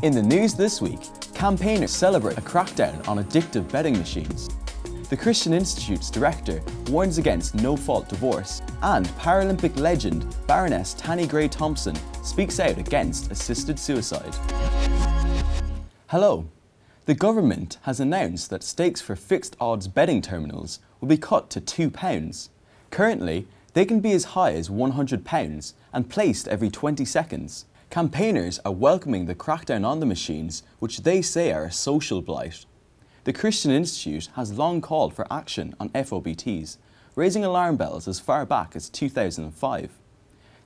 In the news this week, campaigners celebrate a crackdown on addictive betting machines. The Christian Institute's director warns against NoFault Divorce, and Paralympic legend Baroness Tanni Grey-Thompson speaks out against assisted suicide. Hello. The government has announced that stakes for fixed odds betting terminals will be cut to £2. Currently, they can be as high as £100 and placed every 20 seconds. Campaigners are welcoming the crackdown on the machines, which they say are a social blight. The Christian Institute has long called for action on FOBTs, raising alarm bells as far back as 2005.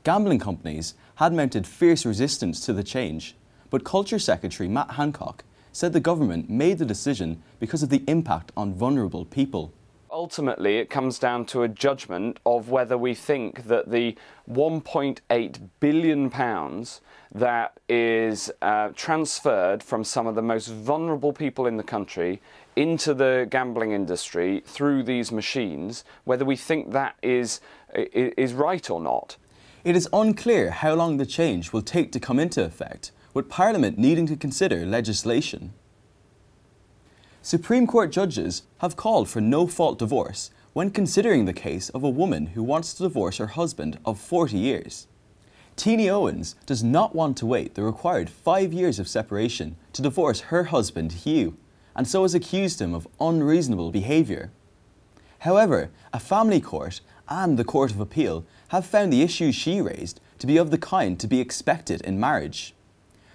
Gambling companies had mounted fierce resistance to the change, but Culture Secretary Matt Hancock said the government made the decision because of the impact on vulnerable people. Ultimately, it comes down to a judgment of whether we think that the £1.8 billion that is transferred from some of the most vulnerable people in the country into the gambling industry through these machines, whether we think that is right or not. It is unclear how long the change will take to come into effect, with Parliament needing to consider legislation. Supreme Court judges have called for no-fault divorce when considering the case of a woman who wants to divorce her husband of 40 years. Teenie Owens does not want to wait the required 5 years of separation to divorce her husband Hugh, and so has accused him of unreasonable behaviour. However, a family court and the Court of Appeal have found the issues she raised to be of the kind to be expected in marriage.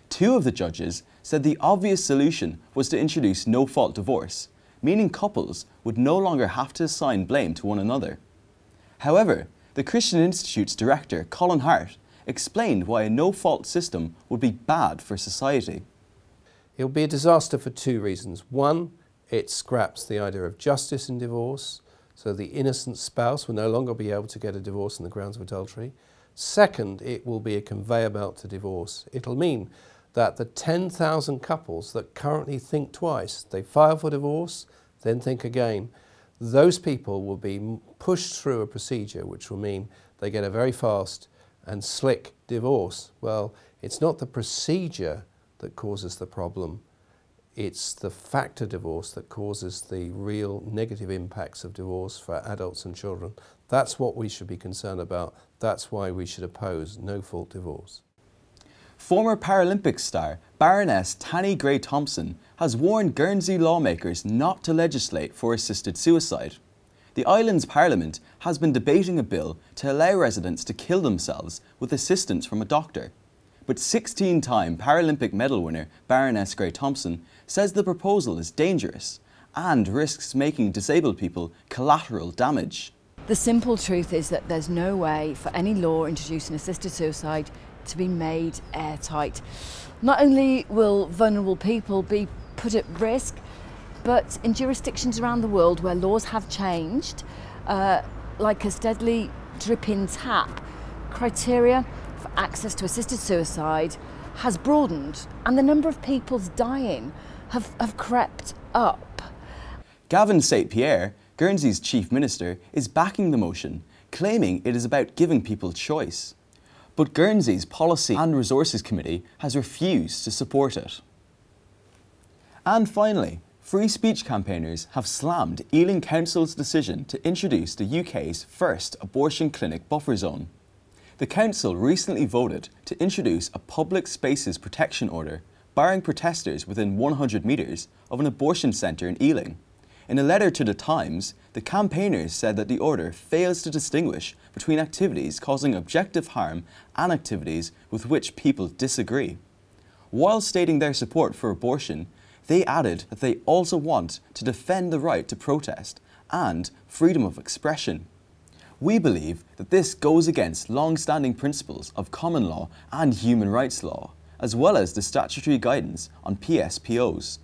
Two of the judges said the obvious solution was to introduce no-fault divorce, meaning couples would no longer have to assign blame to one another. However, the Christian Institute's director, Colin Hart, explained why a no-fault system would be bad for society. It will be a disaster for two reasons. One, it scraps the idea of justice in divorce, so the innocent spouse will no longer be able to get a divorce on the grounds of adultery. Second, it will be a conveyor belt to divorce. It'll mean that the 10,000 couples that currently think twice, they file for divorce, then think again, those people will be pushed through a procedure which will mean they get a very fast and slick divorce. Well, it's not the procedure that causes the problem, it's the fact of divorce that causes the real negative impacts of divorce for adults and children. That's what we should be concerned about. That's why we should oppose no-fault divorce. Former Paralympic star Baroness Tanni Grey-Thompson has warned Guernsey lawmakers not to legislate for assisted suicide. The island's parliament has been debating a bill to allow residents to kill themselves with assistance from a doctor. But 16-time Paralympic medal winner Baroness Grey-Thompson says the proposal is dangerous and risks making disabled people collateral damage. The simple truth is that there's no way for any law introducing assisted suicide to be made airtight. Not only will vulnerable people be put at risk, but in jurisdictions around the world where laws have changed, like a steadily dripping tap, criteria for access to assisted suicide has broadened and the number of people dying have crept up. Gavin St Pierre, Guernsey's Chief Minister, is backing the motion, claiming it is about giving people choice. But Guernsey's Policy and Resources Committee has refused to support it. And finally, free speech campaigners have slammed Ealing Council's decision to introduce the UK's first abortion clinic buffer zone. The council recently voted to introduce a public spaces protection order barring protesters within 100 metres of an abortion centre in Ealing. In a letter to The Times, the campaigners said that the order fails to distinguish between activities causing objective harm and activities with which people disagree. While stating their support for abortion, they added that they also want to defend the right to protest and freedom of expression. We believe that this goes against long-standing principles of common law and human rights law, as well as the statutory guidance on PSPOs.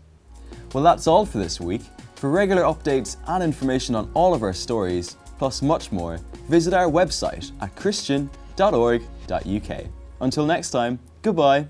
Well, that's all for this week. For regular updates and information on all of our stories, plus much more, visit our website at christian.org.uk. Until next time, goodbye.